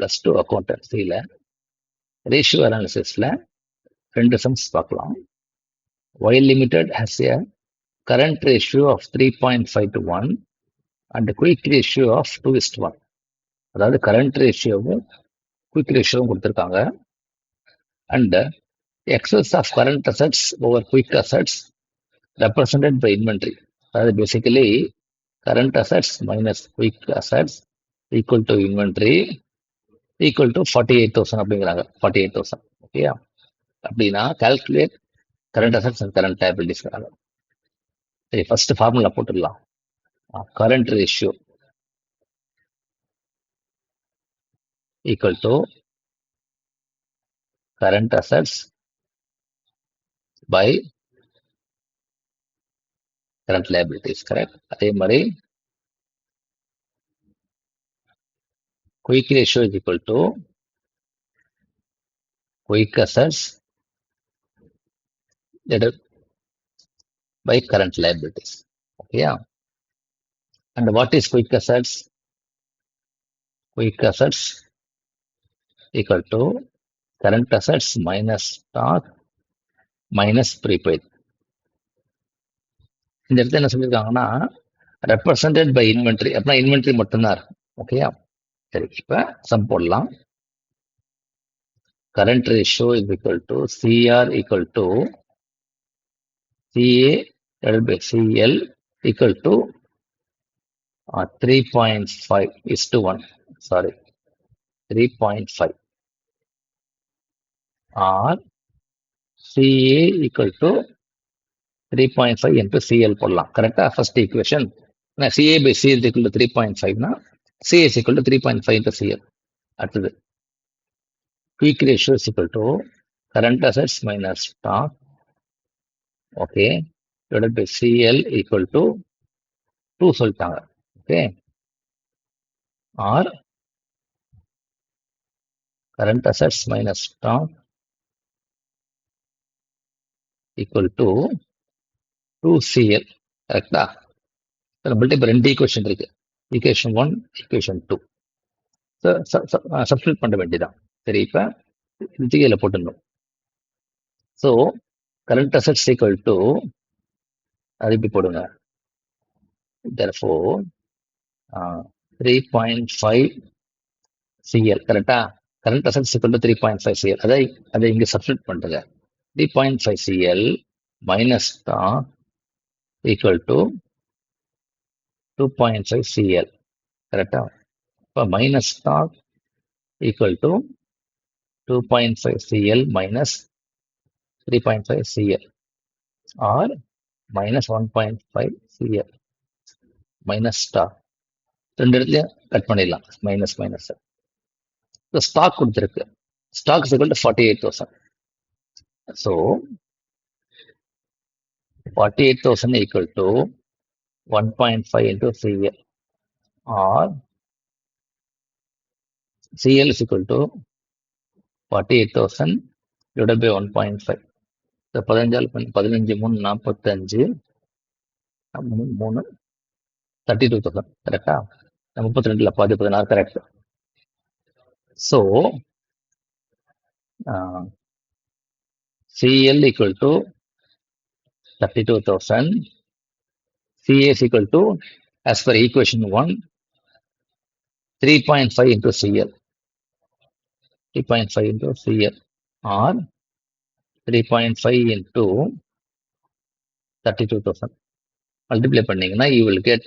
+2 அக்கௌண்டன்சியில் ரேஷியோ அனாலிசிஸில் 2 சம்ஸ் பார்க்கலாம். Oil limited has a current ratio of 3.5 to 1 and quick ratio of 2:1. அதாவது current ரேஷியோவும் quick ரேஷியோவும் கொடுத்துருக்காங்க. And excess of current assets over quick assets represented by inventory. அதாவது basically current assets minus quick assets equal to inventory equal to 48,000 அப்படிங்கிறாங்க. 48,000 ஓகேயா? அப்படின்னா calculate current assets and current லைபிலிட்டிஸ்ங்கிறாங்க. சரி, first formula போட்டுடலாம். Current ratio equal to current assets by current liabilities, correct? அதே மாதிரி quick ratio is equal to quick assets divided by current liabilities. Okay, yeah. And what is quick assets? Quick assets equal to current assets minus stock minus prepaid. இந்த இடத்துல என்ன சொல்லியிருக்காங்கன்னா represented by inventory. அப்படின்னா inventory மட்டும்தான் இருக்கும். ஓகேயா? சரி, இப்போ சம் போடலாம். Current ratio is equal to CR equal to CA divided by CL equal to 3.5:1. Sorry, 3.5 or CA equal to 3.5 into CL போடலாம். கரெக்டா? First equation CA by C is equal to 3.5னா C is equal to 3.5 into CL. அடுத்தது quick ratio is equal to current assets minus stock, okay, divided by CL equal to 2 சொல்லிட்டாங்க. Okay, or current assets minus stock equal to 2CL. கரெக்டா? நம்மள்ட்ட இப்போ 2 equation இருக்கு. Equation 1, equation 2. Substitute பண்ண வேண்டியதான். சரி, இப்போ ஜிஎல போட்டுடணும். So current assets equal to அது இப்படி போடுங்க. therefore 3.5 CL. கரெக்டா? Current assets equal to 3.5 CL. அதை இங்கே சப்ஸ்டியூட் பண்ணுங்க. 3.5 CL minus stock equal to 2.5 CL. கரெக்டா? இப்போ minus stock equal to 2.5 CL minus 3.5 CL or minus 1.5 CL minus stock. ரெண்டு இடத்துலையும் கட் பண்ணிடலாம். Minus minus. ஸ்டாக் கொடுத்துருக்கு. Stock is equal to 48,000. So 48,000 equal to 1.5 into CL or CL is equal to 48,000 divided by 1.5. So 15 3 45 3 32,000. கரெக்டா? 32ல பாதி 16 correct. So CL equal to 32,000. CA is equal to, as per equation 1, 3.5 into CL. 3.5 into CL or 3.5 into 32,000. Multiply பண்ணீங்கன்னா you will get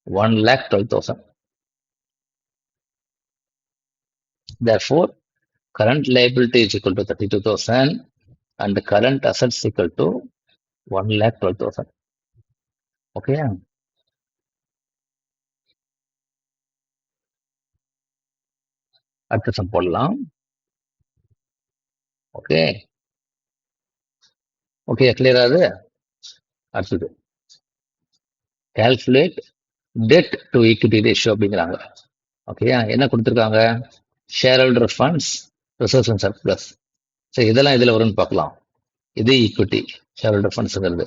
1,12,000. Therefore, current liability is equal to 32,000 and the current assets equal to 1,12,000. Okay. அடுத்த sum போடலாம். Okay okay clear ஆகுது. அடுத்தது calculate debt to equity ratio அப்படிங்கிறாங்க. ஓகேயா? என்ன கொடுத்துருக்காங்க? Share holder funds, reserves and surplus. சரி, இதெல்லாம் இதில் வரும்னு பார்க்கலாம். இது ஈக்விட்டி, ஷேர் ஹோல்டர் ஃபண்ட்ஸுங்கிறது.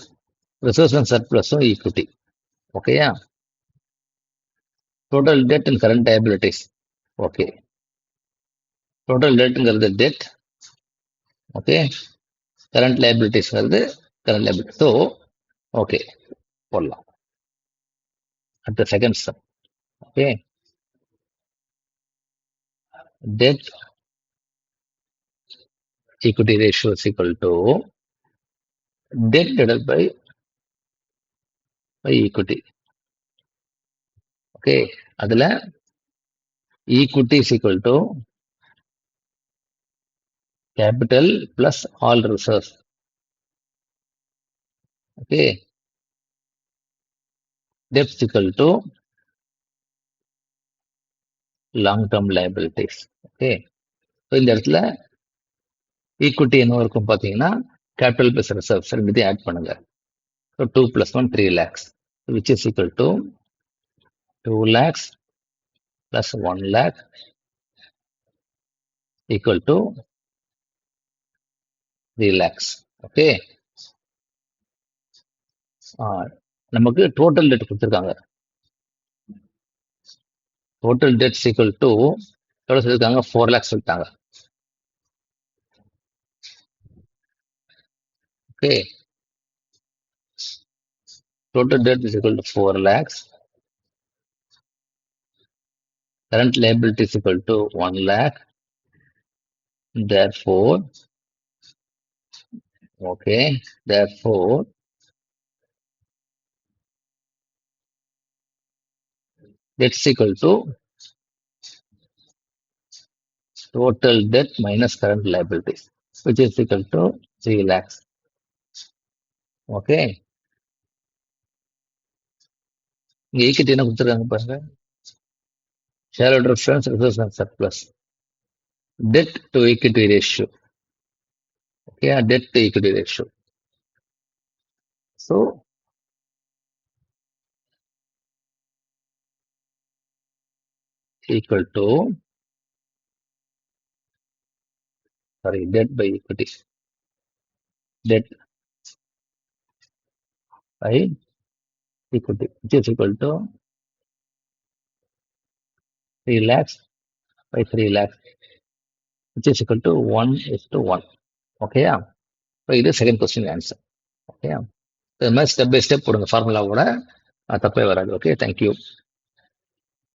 ரிசர்வ்ஸ் அண்ட் சர்ப்ளஸும் ஈக்விட்டி. ஓகேயா? Total debt and current liabilities. Okay, total டெட்ங்கிறது டெட். ஓகே, கரண்ட் லைபிலிட்டிஸ்ங்கிறது கரண்ட் லைபிலிட்டி. ஸோ ஓகே போடலாம். அடுத்த second sum. Okay, debt equity ratio is equal to debt divided by equity. Okay, அதுல equity is equal to capital plus all reserves. Okay, debt is equal to long term liabilities. Okay, இந்த இடத்துல equity என்ன இருக்கும் பார்த்தீங்கன்னா capital plus reserves ரெண்டுத்தையும் add பண்ணுங்க. So 2 + 1 3 lakhs, which is equal to 2 lakhs plus 1 lakh equal to 3 lakhs. Okay, நமக்கு total dead கொடுத்துருக்காங்க. Total dead equal to எவ்வளோ சொல்லியிருக்காங்க? 4 lakhs சொல்லிட்டாங்க. Okay, total debt is equal to 4 lakhs. Current liability is equal to 1 lakh. Therefore, okay, therefore, debt is equal to total debt minus current liabilities, which is equal to 3 lakhs. Okay. இங்க equity என்ன கொடுத்துருக்காங்க பாருங்க. Shareholder funds, reserves and surplus. Debt to equity ratio. Okay, debt to equity ratio. So, equal to, sorry, debt by equity. Debt by equity, which is equal to 3 lakhs by 3 lakhs, which is equal to 1:1. Okay, so இது second question answer. Okay, இது மாதிரி step by step போடுங்க ஃபார்முலாவோட, தப்பே வராது. Okay, thank you.